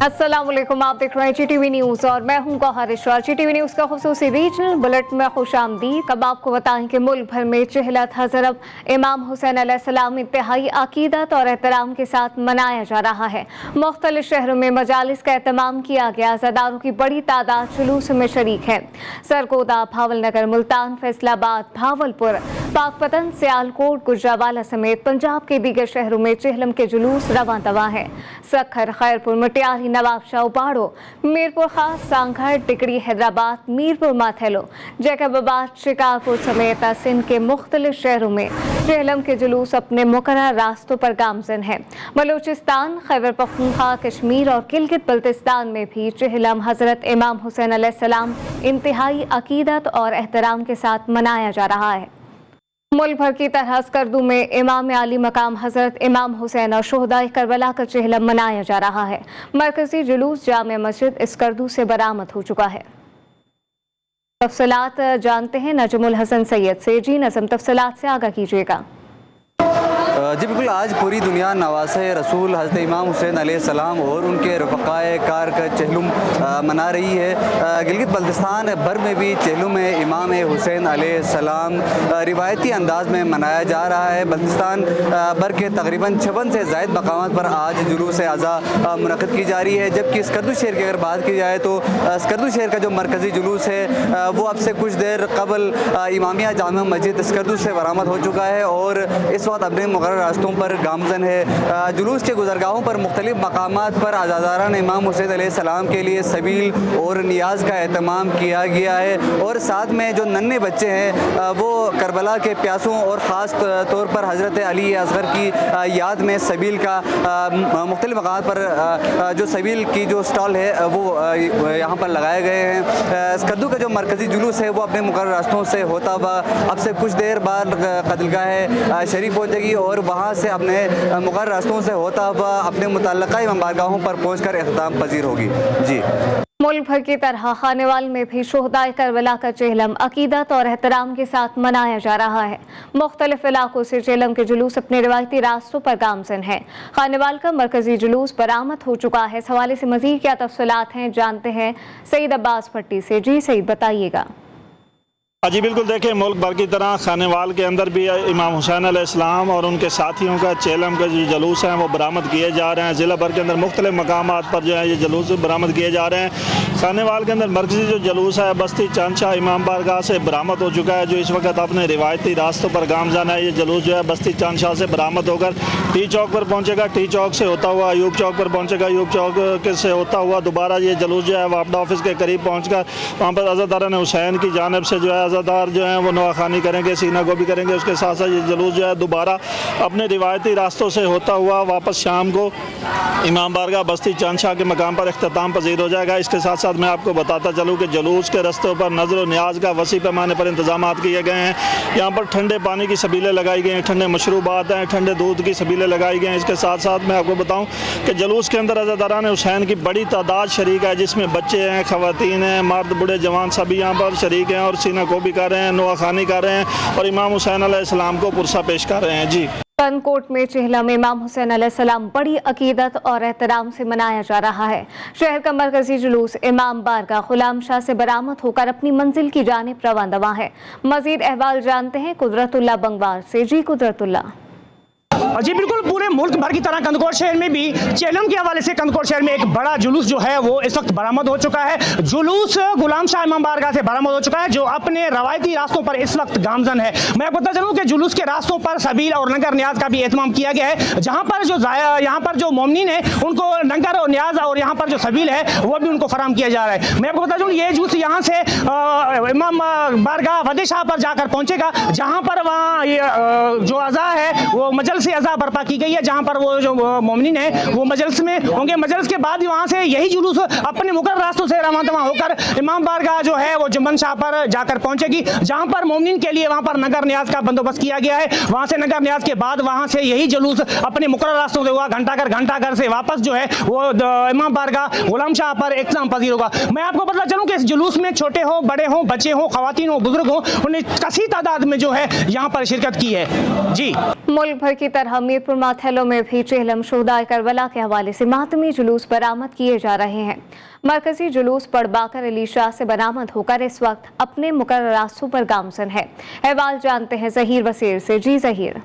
अस्सलाम वालेकुम, आप देख रहे हैं GTV न्यूज़ और मैं हूं गौहर इशरार। GTV न्यूज़ का खुसूसी रीजनल बुलेटिन में खुशामदीद। अब आपको बताएं कि मुल्क भर में चहलत हज़रत इमाम हुसैन अलैहिस्सलाम इंतहाई अकीदत और एहतराम के साथ मनाया जा रहा है। मुख्तलिफ शहरों में मजालिस का एहतमाम किया गया। अज़ादारों की बड़ी तादाद जुलूस में शरीक है। सरगोदा, भावलनगर, मुल्तान, फैसलाबाद, भावलपुर, पाकपतन, सियालकोट, गुजरावाला समेत पंजाब के दीगर शहरों में चहलम के जुलूस रवां दवा है। सखर, खैरपुर, मटियाली, नवाबशाह, उबाड़ो, मीरपुर खास, सांघर, टिकरी, हैदराबाद, मीरपुर, माथेलो, जैकबाबाद, शिकारपुर समेत सिंध के मुख्तलिफ शहरों में चहलम के जुलूस अपने मुकर्रर रास्तों पर गामजन है। बलूचिस्तान, खैबर पख्तूनख्वा, कश्मीर और गिलगित बल्तिस्तान में भी चहलम हजरत इमाम हुसैन अलैहिस्सलाम इंतहाई अकीदत और एहतराम के साथ मनाया जा रहा है। मुल्क भर की तरह स्कर्दू में इमाम आली मकाम हजरत इमाम हुसैन और शुहदाए करबला का चहलम मनाया जा रहा है। मरकजी जुलूस जामे मस्जिद स्कर्दू से बरामद हो चुका है। तफसीलात जानते हैं नजमुल हसन सैयद से। जी नजम, तफसीलात से आगाह कीजिएगा। जी बिल्कुल, आज पूरी दुनिया नवासे रसूल हज़रत इमाम हुसैन अलैहिस्सलाम और उनके रफ़क़ाए कार का चहलुम मना रही है। गिलगित बल्तिस्तान भर में भी चहलुम इमाम हुसैन अलैहिस्सलाम रिवायती अंदाज में मनाया जा रहा है। बल्तिस्तान भर के तकरीबन 56 से ज़ायद मकामात पर आज जुलूस अज़ा मुनक़िद की जा रही है। जबकि स्कर्दू शहर की अगर बात की जाए तो स्कर्दू शहर का जो मरकज़ी जुलूस है वो अब से कुछ देर कबल इमामिया जामा मस्जिद स्कर्दू से बरामद हो चुका है और इस वक्त अपने मुकर्रर रास्तों पर गामजन है। जुलूस के गुज़रगाहों पर मुख्तलिफ मकामात पर अज़ादारान इमाम हुसैन अलैहिस्सलाम के लिए सबील और नियाज का एहतमाम किया गया है और साथ में जो नन्हे बच्चे हैं वो करबला के प्यासों और ख़ास तौर पर हज़रत अली असगर की याद में सबील का मुख्तलिफ मकामात पर जो सबील की जो स्टॉल है वो यहाँ पर लगाए गए हैं। स्कर्दू का जो मरकज़ी जुलूस है वो अपने मुकर्रर रास्तों से होता हुआ अब से कुछ देर बाद क़त्लगाह शरीफ पहुँचेगी और वहाँ से अपने मुकर्रर रास्तों से होता हुआ अपने मुतल्लक़ा इमाम बारगाहों पर पहुँचकर इख्तिताम पजीर होगी। जी, मुल्क भर की तरह खानेवाल में भी शुहदाए करबला का चहलम अकीदत और एहतराम के साथ मनाया जा रहा है। मुख्तलिफ इलाकों से चहलम के जुलूस अपने रिवायती रास्तों पर गामजन है। खानेवाल का मरकजी जुलूस बरामद हो चुका है। इस हवाले से मजीद क्या तफसीलात हैं जानते हैं सईद अब्बास भट्टी से। जी सईद, बताइएगा। जी बिल्कुल, देखिए मुल्क भर की तरह खानेवाल के अंदर भी इमाम हुसैन अलैहिस्सलाम और उनके साथियों का चहलम का जो जुलूस है वो बरामद किए जा रहे हैं। ज़िला भर के अंदर मुख्तलिफ मकामात पर जो है ये जुलूस बरामद किए जा रहे हैं। खानेवाल के अंदर मरकजी जो जुलूस है बस्ती चांदशाह इमाम बारगाह से बरामद हो चुका है, जो इस वक्त अपने रिवायती रास्तों पर गामजन है। ये जुलूस जो है बस्ती चांदशाह से बरामद होकर टी चौक पर पहुँचेगा, टी चौक से होता हुआ अयूब चौक पर पहुँचेगा, अयूब चौक से होता हुआ दोबारा ये जुलूस जो है वापडा ऑफिस के करीब पहुँच कर वहाँ पर अज़ादारान हुसैन की जानिब से जो है अज़ादार जो है वो नवाखानी करेंगे, सीना गोभी करेंगे। उसके साथ साथ ये जुलूस जो है दोबारा अपने रिवायती रास्तों से होता हुआ वापस शाम को इमाम बारगाह बस्ती चांदशाह के मकाम पर इख्तिताम पजीर हो जाएगा। इसके साथ साथ मैं आपको बताता चलूँ कि जुलूस के रस्तों पर नज़र व न्याज का वसी पैमाने पर इंतजाम किए गए हैं। यहाँ पर ठंडे पानी की सबीलें लगाई गई हैं, ठंडे मशरूबात हैं, ठंडे दूध की सबीलें लगाई गई हैं। इसके साथ साथ मैं आपको बताऊँ कि जुलूस के अंदर अज़ादारान हुसैन की बड़ी तादाद शरीक है, जिसमें बच्चे हैं, ख़वातीन हैं, मर्द, बूढ़े, जवान सभी यहाँ पर शरीक हैं और सीना गोभी कर रहे हैं, खानी कर रहे हैं और इमाम हुसैन अलैहिस्सलाम को पुरसा पेश कर रहे हैं। जी, कनकोट में चहलम इमाम हुसैन अलैहिस्सलाम बड़ी अकीदत और एहतराम से मनाया जा रहा है। शहर का मरकजी जुलूस इमाम बारगाह गुलाम शाह से बरामद होकर अपनी मंजिल की जानिब रवां दवा है। मजीद अहवाल जानते हैं कुदरतुल्लाह बंगवार से। जी कुदरतुल्लाह। जी बिल्कुल, पूरे मुल्क भर की तरह कंदकोट शहर में भी चहलम के हवाले से कंदकोट शहर में एक बड़ा जुलूस जो है वो इस वक्त बरामद हो चुका है। जुलूस गुलाम शाह इमाम बारगाह से बरामद हो चुका है, जो अपने रवायती रास्तों पर इस वक्त गामजन है। मैं आपको बता चलूँ कि जुलूस के रास्तों पर सबील और नंगर न्याज का भी एहतमाम किया गया है। जहाँ पर जो मोमिनीन है उनको नंगर और न्याज और यहाँ पर जो सबील है वो भी उनको फराम किया जा रहा है। मैं आपको बता चलूँ ये जुलूस यहाँ से इमाम बारगाह फतेह शाह पर जाकर पहुँचेगा, जहाँ पर वहाँ जो अज़ा है वो मजलिस अज़ा बर्पा की गई है, जहाँ पर वो जो मोमिनीन है वो मजलिस में होंगे। मजलिस के बाद वहाँ से यही जुलूस अपने मुकर्रर रास्तों से रवाना होकर इमाम बारगाह जो है वो जुम्मन शाह पर जाकर पहुँचेगी, जहाँ पर मोमिनीन के लिए वहाँ पर नगर न्याज का बंदोबस्त किया गया है। वहाँ से नगर न्याज के बाद वहाँ से यही जुलूस अपने मुकर्रर रास्तों से हुआ घंटाघर से वापस जो है वो इमाम बारगाह गुलाम शाह पर इख्तिताम पजीर होगा। मैं आपको बता चलूँ कि इस जुलूस में छोटे हो, बड़े हो, बच्चे हो, खवातीन हो, बुजुर्ग हो, उन्हें कसी तादाद में जो है यहाँ पर शिरकत की है। जी, मुल्क भर की तरह तरह मीरपुर माथेलो में भी चेहलम शोहदाए करबला के हवाले से मातमी जुलूस बरामद किए जा रहे हैं। मरकजी जुलूस पड़बाकर अली शाह से बरामद होकर इस वक्त अपने मुकर्रर रास्तों पर गामजन है। अहवाल जानते हैं जहीर वसीर से। जी जहीर।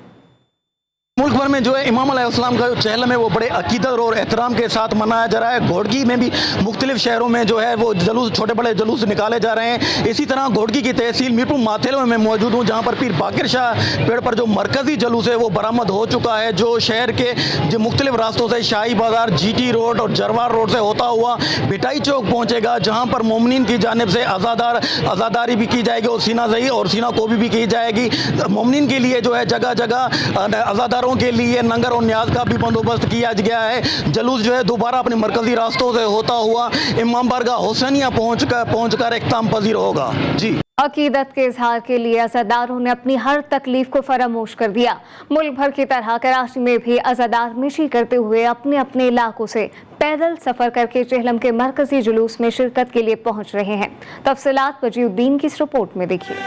मुल्क भर में जो है इमाम अलैहिस्सलाम का जो चहलम है वो बड़े अकीदत और एहतराम के साथ मनाया जा रहा है। घोड़की में भी मुख्तलिफ शहरों में जो है वो जुलूस, छोटे बड़े जुलूस निकाले जा रहे हैं। इसी तरह घोड़की की तहसील मीरपुर माथेलो में मौजूद हूँ, जहाँ पर पीर बाकिर शाह पेड़ पर जो मरकजी जुलूस है वो बरामद हो चुका है, जो शहर के जो मुख्तलिफ रास्तों से शाही बाजार, GT रोड और जरवार रोड से होता हुआ भिटाई चौक पहुँचेगा, जहाँ पर मोमिनीन की जानिब से आज़ादारी भी की जाएगी और सीना ज़ही और सीना कोबी भी की जाएगी। मोमिनीन के लिए जो है जगह जगह आज़ादारों के लिए लंगर और न्याज का भी बंदोबस्त किया गया है। जुलूस जो है दोबारा अपने मरकजी रास्तों से होता हुआ इमाम बारगाह हुसैनिया पहुंचकर इख्तिताम पजीर होगा। जी। अकीदत के इजहार के लिए अज़ादारों ने अपनी हर तकलीफ को फरामोश कर दिया। मुल्क भर की तरह कराची में भी अज़ादार मिशी करते हुए अपने अपने इलाकों से पैदल सफर करके चेहलम के मरकजी जुलूस में शिरकत के लिए पहुंच रहे हैं। तफसीलात वजीउद्दीन की इस रिपोर्ट में देखिए।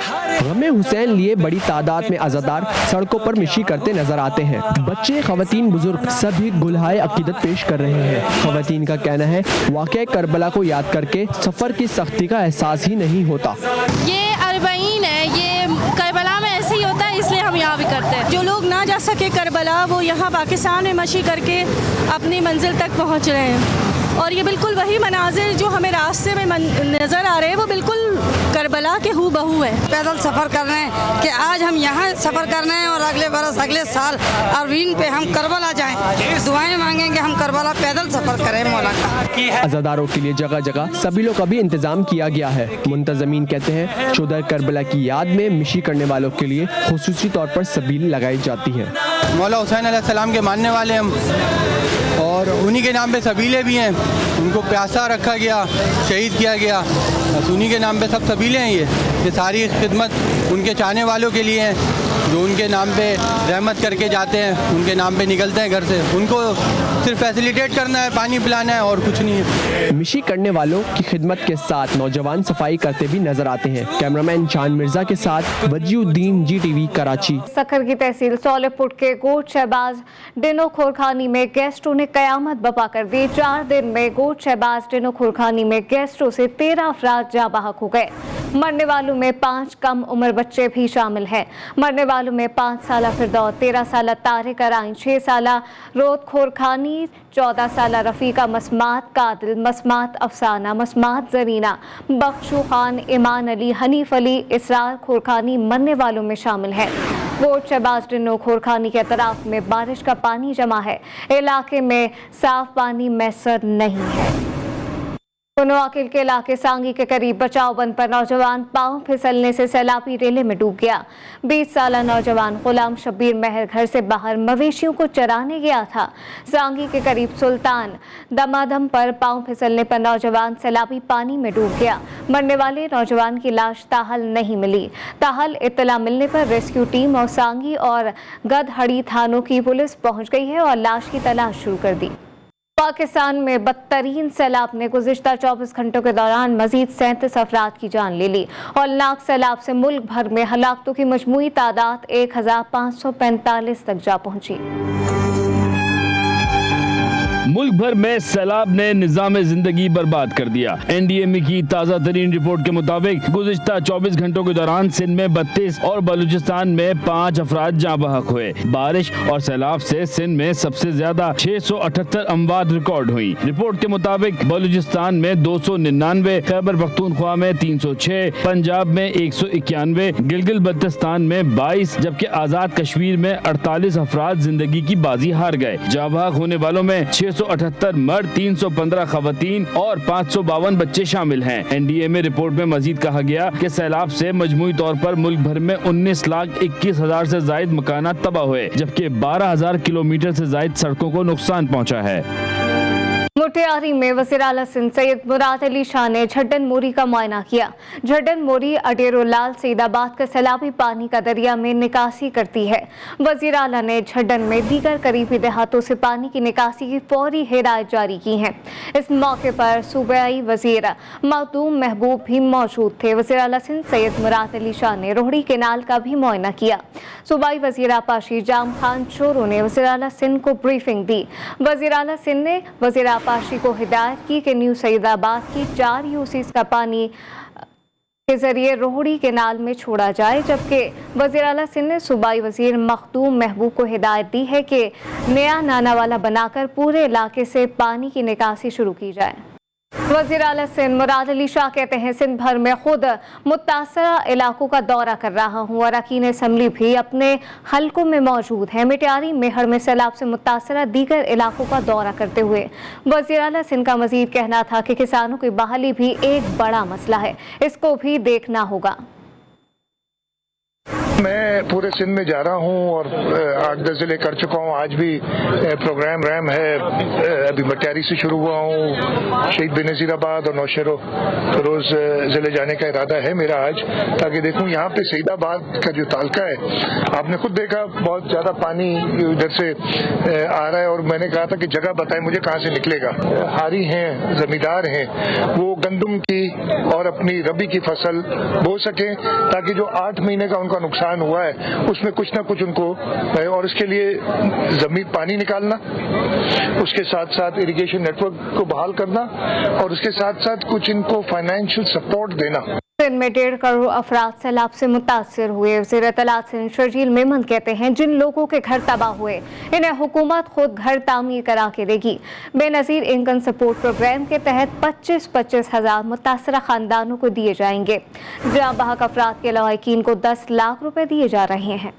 गमे हुसैन लिए बड़ी तादाद में अज़ादार सड़कों पर मिशी करते नजर आते हैं। बच्चे, खवातीन, बुजुर्ग सभी गुलहाए अकीदत पेश कर रहे हैं। खवातीन का कहना है वाक़या करबला को याद करके सफर की सख्ती का एहसास ही नहीं होता। ये अरबईन है, ये करबला में ऐसे ही होता है, इसलिए हम यहाँ भी करते हैं। जो लोग ना जा सके करबला, वो यहाँ पाकिस्तान में मशी करके अपनी मंजिल तक पहुँच रहे हैं। और ये बिल्कुल वही मनाजिर जो हमें रास्ते में नज़र आ रहे हैं, वो बिल्कुल करबला के हू बहू है। पैदल सफ़र कर रहे हैं कि आज हम यहाँ सफ़र कर रहे हैं और अगले बरस, अगले साल अरवीन पे हम करबला जाएं। दुआएं मांगेंगे हम करबला पैदल सफ़र करें मौला का। अज़ादारों के लिए जगह जगह सबीलों का भी इंतजाम किया गया है। मुंतज़मीन कहते हैं शोहदा करबला की याद में मिशी करने वालों के लिए खुसूसी तौर पर सबील लगाई जाती है। मौला हुसैन अलैहिस्सलाम के मानने वाले हम और उन्हीं के नाम पे सबीले भी हैं। उनको प्यासा रखा गया, शहीद किया गया, बस उन्हीं के नाम पे सब सबीले हैं। ये सारी खिदमत उनके चाहने वालों के लिए हैं, जो उनके नाम पे रहमत करके जाते हैं, उनके नाम पे निकलते हैं घर से। उनको सिर्फ फैसिलिटेट करना है, पानी पिलाना है और कुछ नहीं है। मिशी करने वालों की खिदमत के साथ नौजवान सफाई करते भी नजर आते हैं। कैमरामैन चांद मिर्जा के साथ वजीउद्दीन, GTV कराची। सखर की तहसील सोलेपुट के गोट शहबाज डिनो खोरखानी में गैस्ट्रो ने कयामत बपा कर दी। 4 दिन में गोट शहबाज डिनो खोरखानी में गैस्ट्रो से 13 अफराद जाँ बहक हो गए। मरने वालों में 5 कम उम्र बच्चे भी शामिल हैं। मरने वालों में 5 साला फिरदौस, 13 साला तारिक अराइन, 6 साला रोद खोरखानी, 14 साला रफ़ीका मसमात कादिल, मसमात अफसाना, मसमात जरीना, बख्शू खान, ईमान अली, हनीफ अली, इसरार खोरखानी मरने वालों में शामिल हैं। गोट शहबाज डिनो खोरखानी के अतराफ में बारिश का पानी जमा है। इलाके में साफ पानी मैसर नहीं है। कुनवाकिल के इलाके सांगी के करीब बचाव बंद पर नौजवान पांव फिसलने से सैलाबी रेले में डूब गया। 20 साला नौजवान गुलाम शब्बीर महर घर से बाहर मवेशियों को चराने गया था। सांगी के करीब सुल्तान दमादम पर पांव फिसलने पर नौजवान सैलाबी पानी में डूब गया। मरने वाले नौजवान की लाश ताहल नहीं मिली। ताहल इत्तला मिलने पर रेस्क्यू टीम और सांगी और गदहड़ी थानों की पुलिस पहुंच गई है और लाश की तलाश शुरू कर दी। पाकिस्तान में बदतरीन सैलाब ने गुज़िश्ता 24 घंटों के दौरान मजीद 37 अफराद की जान ले ली। हौलनाक सैलाब से मुल्क भर में हलाकतों की मजमूई तादाद 1545 तक जा पहुंची। मुल्क भर में सैलाब ने निजाम जिंदगी बर्बाद कर दिया। NDMA की ताज़ा तरीन रिपोर्ट के मुताबिक गुज़िश्ता 24 घंटों के दौरान सिंध में 32 और बलूचिस्तान में 5 अफराद जाँ बहक हुए। बारिश और सैलाब से सिंध में सबसे ज्यादा 678 अमवात रिकॉर्ड हुई। रिपोर्ट के मुताबिक बलूचिस्तान में 299, खैबर पख्तूनख्वा में 306, पंजाब में 191, गिलगित बल्तिस्तान में 22, जबकि आजाद कश्मीर में 48 अफराद जिंदगी की बाजी हार गए। जाँ बहक होने वालों में 678 मर्द, 315 खवातीन और 552 बच्चे शामिल हैं। NDMA रिपोर्ट में मजीद कहा गया कि सैलाब से मजमूई तौर पर मुल्क भर में 19,21,000 से जायद मकानात तबाह हुए, जबकि 12,000 किलोमीटर से जायद सड़कों को नुकसान पहुंचा है। मुटियारी में वज़ीर आला सिंध सैयद मुराद अली शाह ने झड्डन मोरी का मुआयना किया। झड्डन मोरी अडेरोलाल सईदाबाद का सैलाबी पानी का दरिया में निकासी करती है। वज़ीर आला ने झड्डन में दीगर करीबी देहातों से पानी की निकासी की फौरी हिदायत जारी की हैं। इस मौके पर सूबाई वज़ीर मखदूम महबूब भी मौजूद थे। वज़ीर आला सिंध सैयद मुराद अली शाह ने रोहड़ी केनाल का भी मुआयना किया। सूबाई वज़ीर आपाशी जाम खान चोरू ने वज़ीर आला सिंध को ब्रीफिंग दी। वज़ीर आला सिंध ने वज़ीर आपाशी को हिदायत की कि न्यू सईदाबाद की 4 यूसीज का पानी के जरिए रोहड़ी केनाल में छोड़ा जाए, जबकि वज़ीर आला सिंध ने सूबाई वज़ीर मखदूम महबूब को हिदायत दी है कि नया नानावाला बनाकर पूरे इलाके से पानी की निकासी शुरू की जाए। वज़ीर आला सिंध मुराद अली शाह कहते हैं, सिंध भर में खुद मुतासरा इलाकों का दौरा कर रहा हूँ और अरकान असम्बली भी अपने हलकों में मौजूद हैं। मिटियारी मेहर में सैलाब से मुतासरा दीगर इलाकों का दौरा करते हुए वज़ीर आला सिंध का मज़ीद कहना था कि किसानों की बहाली भी एक बड़ा मसला है, इसको भी देखना होगा। मैं पूरे सिंध में जा रहा हूं और 8-10 जिले कर चुका हूं। आज भी प्रोग्राम रैम है, अभी मटियारी से शुरू हुआ हूं। शहीद बेनज़ीराबाद और नौशेरो रोज जिले जाने का इरादा है मेरा आज, ताकि देखूं यहाँ पे सईदाबाद का जो तालका है, आपने खुद देखा बहुत ज्यादा पानी इधर से आ रहा है और मैंने कहा था कि जगह बताएं मुझे कहाँ से निकलेगा। हारी हैं, जमींदार हैं, वो गंदम की और अपनी रबी की फसल बो सकें ताकि जो 8 महीने का उनका नुकसान हुआ है उसमें कुछ ना कुछ उनको, और इसके लिए जमीन पानी निकालना, उसके साथ साथ इरिगेशन नेटवर्क को बहाल करना और उसके साथ साथ कुछ इनको फाइनेंशियल सपोर्ट देना। सिंध में 1.5 करोड़ अफराद सैलाब से मुतासर हुए। वज़ीर इत्तलात सिंध शर्जील मेमन कहते हैं, जिन लोगों के घर तबाह हुए इन्हें हुकूमत खुद घर तामीर करा के देगी। बेनज़ीर इनकम सपोर्ट प्रोग्राम के तहत 25-25 हज़ार मुतासरा खानदानों को दिए जाएंगे। जाँ बहक अफराद के लवाकिन को 10 लाख रुपए दिए जा रहे हैं।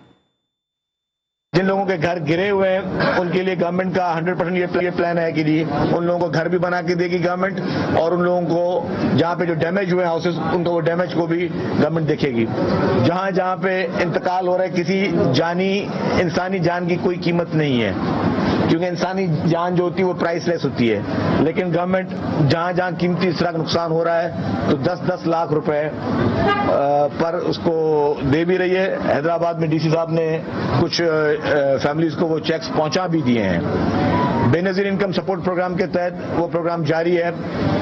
जिन लोगों के घर गिरे हुए हैं उनके लिए गवर्नमेंट का 100% ये प्लान है कि जी उन लोगों को घर भी बना के देगी गवर्नमेंट, और उन लोगों को जहाँ पे जो डैमेज हुए हाउसेस उनको वो डैमेज को भी गवर्नमेंट देखेगी। जहाँ जहाँ पे इंतकाल हो रहा है, किसी इंसानी जान की कोई कीमत नहीं है, क्योंकि इंसानी जान जो होती है वो प्राइसलेस होती है, लेकिन गवर्नमेंट जहाँ जहाँ कीमती इस तरह का नुकसान हो रहा है तो 10-10 लाख रुपए पर उसको दे भी रही है। हैदराबाद में डीसी साहब ने कुछ फैमिलीज को वो चेक्स पहुंचा भी दिए हैं। बेनज़ीर इनकम सपोर्ट प्रोग्राम के तहत वो प्रोग्राम जारी है।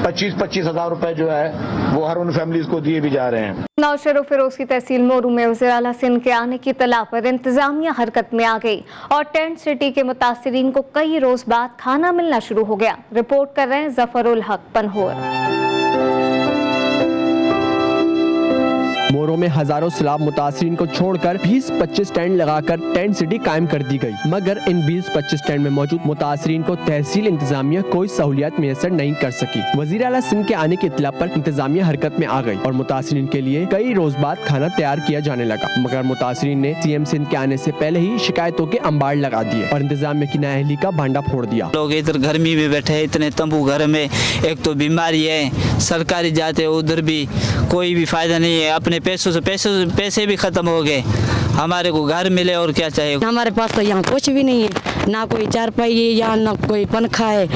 25-25 हज़ार रुपए जो है वो हर उन फैमिलीज को दिए भी जा रहे हैं। नौशेरो फिरोज की तहसील मोरू में वज़ीर आला सिंध के आने की इत्तला पर इंतजामिया हरकत में आ गई और टेंट सिटी के मुतासिरीन को कई रोज बाद खाना मिलना शुरू हो गया। रिपोर्ट कर रहे हैं जफरुल हक पनहोर। मोरो में हजारों सैलाब मुतासरीन को छोड़कर 20-25 टेंट लगाकर टेंट सिटी कायम कर दी गई, मगर इन 20-25 टेंट में मौजूद मुतासरीन को तहसील इंतजामिया कोई सहूलियत मैसर नहीं कर सकी। वज़ीर आला सिंध के आने की इत्तला पर इंतजामिया हरकत में आ गई और मुतासरीन के लिए कई रोज बाद खाना तैयार किया जाने लगा, मगर मुतासरीन ने CM सिंध के आने से पहले ही शिकायतों के अंबार लगा दिए और इंतजामिया की नाअहली का भांडा फोड़ दिया। लोग इधर गर्मी में बैठे हैं, इतने तंबू घर में, एक तो बीमारी है, सरकारी जाते उधर भी कोई भी फायदा नहीं है, अपने पैसे भी खत्म हो गए, हमारे को घर मिले और क्या चाहिए। हमारे पास तो यहाँ कुछ भी नहीं है, ना कोई चारपाई है, यहाँ ना कोई पंखा है,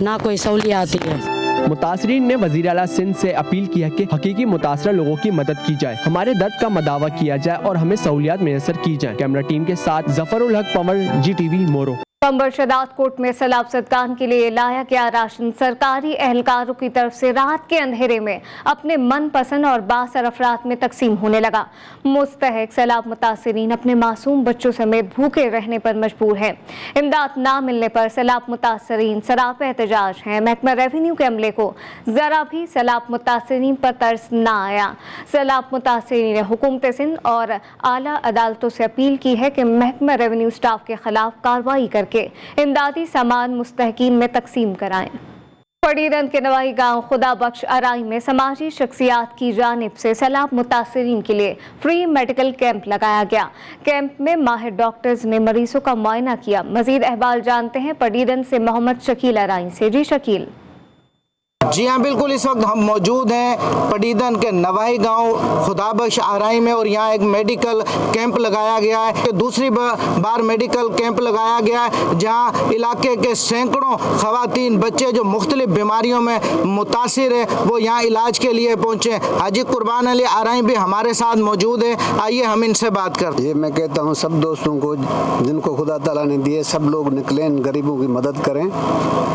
ना कोई सहूलियत है। मुतासरीन ने वज़ीर आला सिंध से अपील किया कि हकीकी मुतासरा लोगों की मदद की जाए, हमारे दर्द का मदावा किया जाए और हमें सहूलियत मैसर की जाए। कैमरा टीम के साथ जफरुल हक पंवर, GTV मोरो। पंबर शदात कोट में सैलाब ज़दगान के लिए लाया गया राशन सरकारी एहलकारों की तरफ से रात के अंधेरे में अपने मनपसंद और बासर अफराद में तकसीम होने लगा। मुस्तहक सैलाब मुतासरीन अपने मासूम बच्चों समेत भूखे रहने पर मजबूर हैं। इमदाद ना मिलने पर सैलाब मुतासरीन सराप एहतजाज हैं। महकमा रेवेन्यू के अमले को जरा भी सैलाब मुतासरीन पर तरस ना आया। सैलाब मुतासरीन ने हुकूमत सिंध और आला अदालतों से अपील की है कि महकमा रेवेन्यू स्टाफ के खिलाफ कार्रवाई करके इमदादी सामान मुस्तहकीन में तकसीम कराएं। पड़ीरंद के नवाही गांव खुदा बख्श अराई में समाजी शख्सियात की जानिब से सैलाब मुतासरीन के लिए फ्री मेडिकल कैंप लगाया गया। कैंप में माहिर डॉक्टर्स ने मरीजों का मुआयना किया। मजीद अहवाल जानते हैं पड़ीरंद से मोहम्मद शकील अराई से। जी शकील। जी हाँ बिल्कुल, इस वक्त हम मौजूद हैं पटीदन के नवाही गांव खुदाबख्श आराई में और यहाँ एक मेडिकल कैंप लगाया गया है। दूसरी बार मेडिकल कैंप लगाया गया है जहाँ इलाके के सैकड़ों खवातीन बच्चे जो मुख्तलिफ बीमारियों में मुतासिर है वो यहाँ इलाज के लिए पहुँचे। हाजी कुर्बान अली आराई भी हमारे साथ मौजूद है, आइए हम इनसे बात करते हैं। ये मैं कहता हूँ सब दोस्तों को जिनको खुदा ताला ने दिए, सब लोग निकलें, गरीबों की मदद करें,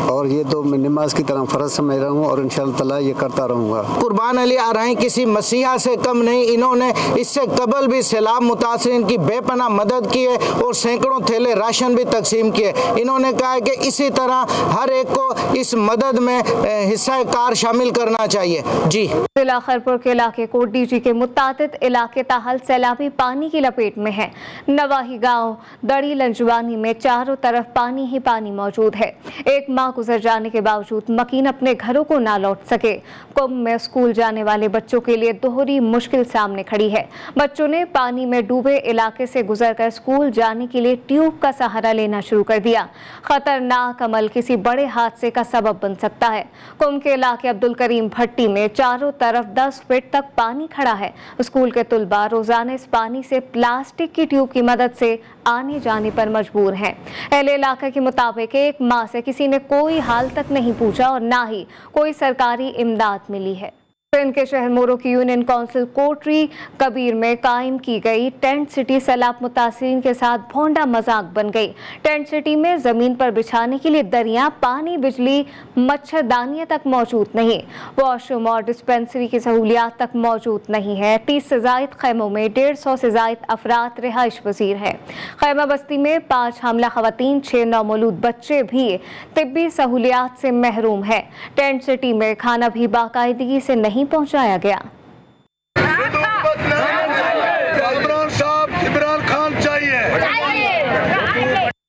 और ये तो मैं नमाज की तरह फ़र्ज समझ रहा हूँ और इंशाअल्लाह ताला ये करता रहूँगा। कुर्बान अली आराई किसी मसीहा से कम नहीं, इन्होंने इससे कबल भी सैलाब मुतासरीन की बेपनाह मदद की है और सैकड़ों थैले राशन भी तकसीम किए। इन्होंने कहा है कि इसी तरह हर एक को इस मदद में हिस्सा कार शामिल करना चाहिए। जी, जिला खैरपुर के इलाके कोटडीजी के मुतादिद इलाके ताहल सैलाबी पानी की लपेट में है। नवाही गांव दड़ी लंजवानी में चारों तरफ पानी ही पानी मौजूद है। एक माह गुजर जाने के बावजूद मकीन अपने घरों को ना लौट सके। कुंभ में स्कूल जाने वाले बच्चों के लिए दोहरी मुश्किल सामने खड़ी है। बच्चों ने पानी में डूबे इलाके से गुजरकर स्कूल जाने के लिए ट्यूब का सहारा लेना शुरू कर दिया। खतरनाक अमल किसी बड़े हादसे का सबब बन सकता है। कुंभ के इलाके अब्दुल करीम भट्टी में चारों तरफ 10 फीट तक पानी खड़ा है। स्कूल के तुलबा रोजाना इस पानी से प्लास्टिक की ट्यूब की मदद से आने जाने पर मजबूर हैं। अहले इलाके के मुताबिक एक माह से किसी ने कोई हाल तक नहीं पूछा और ना ही कोई सरकारी इमदाद मिली है। सिंध के शहर मोरो की यूनियन काउंसिल कोटरी कबीर में कायम की गई टेंट सिटी सैलाब मुतासिरीन के साथ भोंडा मजाक बन गई। टेंट सिटी में जमीन पर बिछाने के लिए दरिया, पानी, बिजली, मच्छरदानियां तक मौजूद नहीं। वॉशरूम और डिस्पेंसरी की सहूलियात तक मौजूद नहीं है। 30 से जायद खैमों में 150 से जायद अफराद रिहाइश पजीर है। खैमा बस्ती में 5 हामला खवातीन, 6 नौमौलूद बच्चे भी तिब्बी सहूलियात से महरूम है। टेंट सिटी में खाना भी बाकायदगी से नहीं पहुंचाया गया।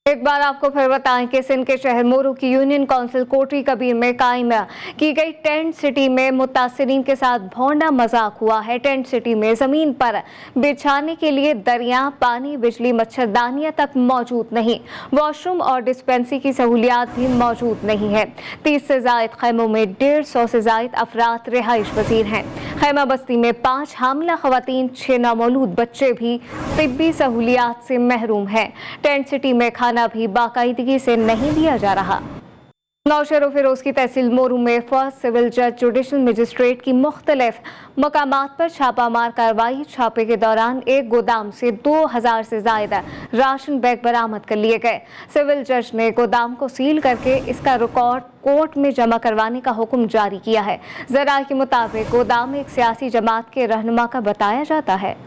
एक बार आपको फिर बताएं कि सिंध के शहर मोरू की यूनियन काउंसिल कोटरी कबीर में कायम की गई टेंट सिटी में मुतासिरीन के साथ भोंडा मजाक हुआ है। टेंट सिटी में जमीन पर बिछाने के लिए दरिया, पानी, बिजली, मच्छरदानियां तक मौजूद नहीं। वॉशरूम और डिस्पेंसरी की सहूलियात भी मौजूद नहीं है। 30 से जायद खैमों में 150 से जायद अफराद रिहाइश पजीर हैं। खैमा बस्ती में 5 हामला खवातीन, 6 नौमौलूद बच्चे भी तिब्बी सहूलियात से महरूम हैं। टेंट सिटी में खाना भी बाकायदगी से नहीं दिया जा रहा। नौशेरो फिरोज की तहसील मोरू में फर्स्ट सिविल जज जुडिशल मजिस्ट्रेट की मुख्तलिफ मकामात पर छापामार कार्रवाई। छापे के दौरान एक गोदाम से 2000 से ज्यादा राशन बैग बरामद कर लिए गए। सिविल जज ने गोदाम को सील करके इसका रिकॉर्ड कोर्ट में जमा करवाने का हुक्म जारी किया है। ज़राए के मुताबिक गोदाम एक सियासी जमात के रहनुमा का बताया जाता है।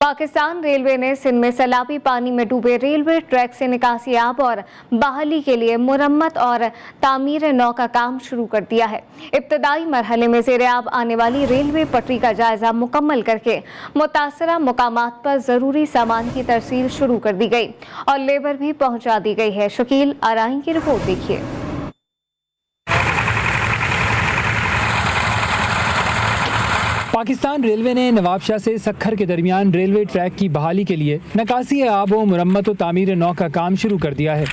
पाकिस्तान रेलवे ने सिंध में सैलाबी पानी में डूबे रेलवे ट्रैक से निकासी आब और बहाली के लिए मुरम्मत और तामीर नौ का काम शुरू कर दिया है। इब्तदाई मरहले में ज़ेर आब आने वाली रेलवे पटरी का जायजा मुकम्मल करके मुतासरा मुकामात पर ज़रूरी सामान की तरसील शुरू कर दी गई और लेबर भी पहुँचा दी गई है। शकील आराई की रिपोर्ट देखिए। पाकिस्तान रेलवे ने नवाबशाह से सखर के दरमियान रेलवे ट्रैक की बहाली के लिए नकासी आब व मुरम्मत व तामीर नौ का काम शुरू कर दिया है।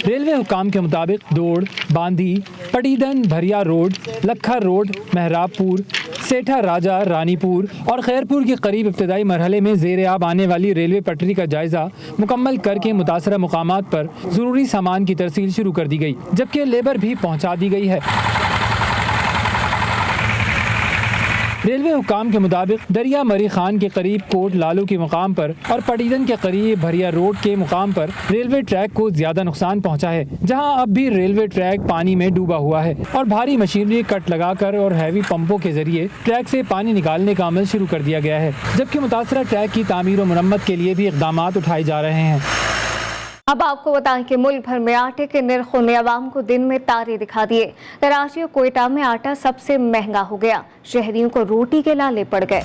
रेलवे हुकाम के मुताबिक दौड़, बांदी, पटीदन, भरिया रोड, लखा रोड, महराबपुर, सेठा राजा, रानीपुर और खैरपुर के करीब इब्तदाई मरहले में ज़ेर आब आने वाली रेलवे पटरी का जायज़ा मुकम्मल करके मुतासरा मुकामात पर ज़रूरी सामान की तरसील शुरू कर दी गई, जबकि लेबर भी पहुँचा दी गई है। रेलवे हुकाम के मुताबिक दरिया मरी खान के करीब कोट लालू के मुकाम पर और पटीदन के करीब भरिया रोड के मुकाम पर रेलवे ट्रैक को ज्यादा नुकसान पहुंचा है, जहां अब भी रेलवे ट्रैक पानी में डूबा हुआ है और भारी मशीनरी कट लगाकर और हैवी पंपों के जरिए ट्रैक से पानी निकालने का अमल शुरू कर दिया गया है, जबकि मुतासरा ट्रैक की तामीर और मुरम्मत के लिए भी इक़दाम उठाए जा रहे हैं। अब आपको बताएं कि मुल्क भर में आटे के निर्खों ने आवाम को दिन में तारे दिखा दिए। कराची और कोयटा में आटा सबसे महंगा हो गया। शहरियों को रोटी के लाले पड़ गए।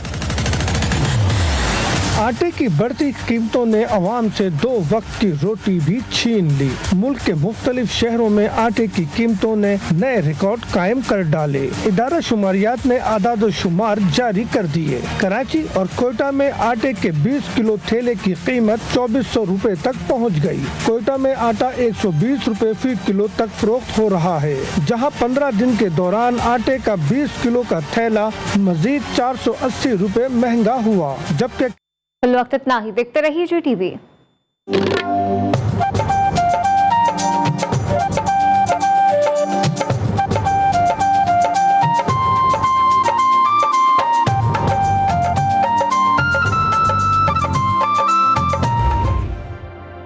आटे की बढ़ती कीमतों ने अवाम से 2 वक्त की रोटी भी छीन ली। मुल्क के मुख्तलिफ शहरों में आटे की कीमतों ने नए रिकॉर्ड कायम कर डाले। इदारा शुमारियात ने आदाद शुमार जारी कर दिए। कराची और कोयटा में आटे के 20 किलो थैले की कीमत 2400 रुपए तक पहुँच गई। कोयटा में आटा 120 रुपए फी किलो तक फरोख्त हो रहा है, जहाँ 15 दिन के दौरान आटे का 20 किलो का थैला मजीद 480 रुपए महंगा हुआ। जबकि वक्त इतना ही। देखते रहिए GTV।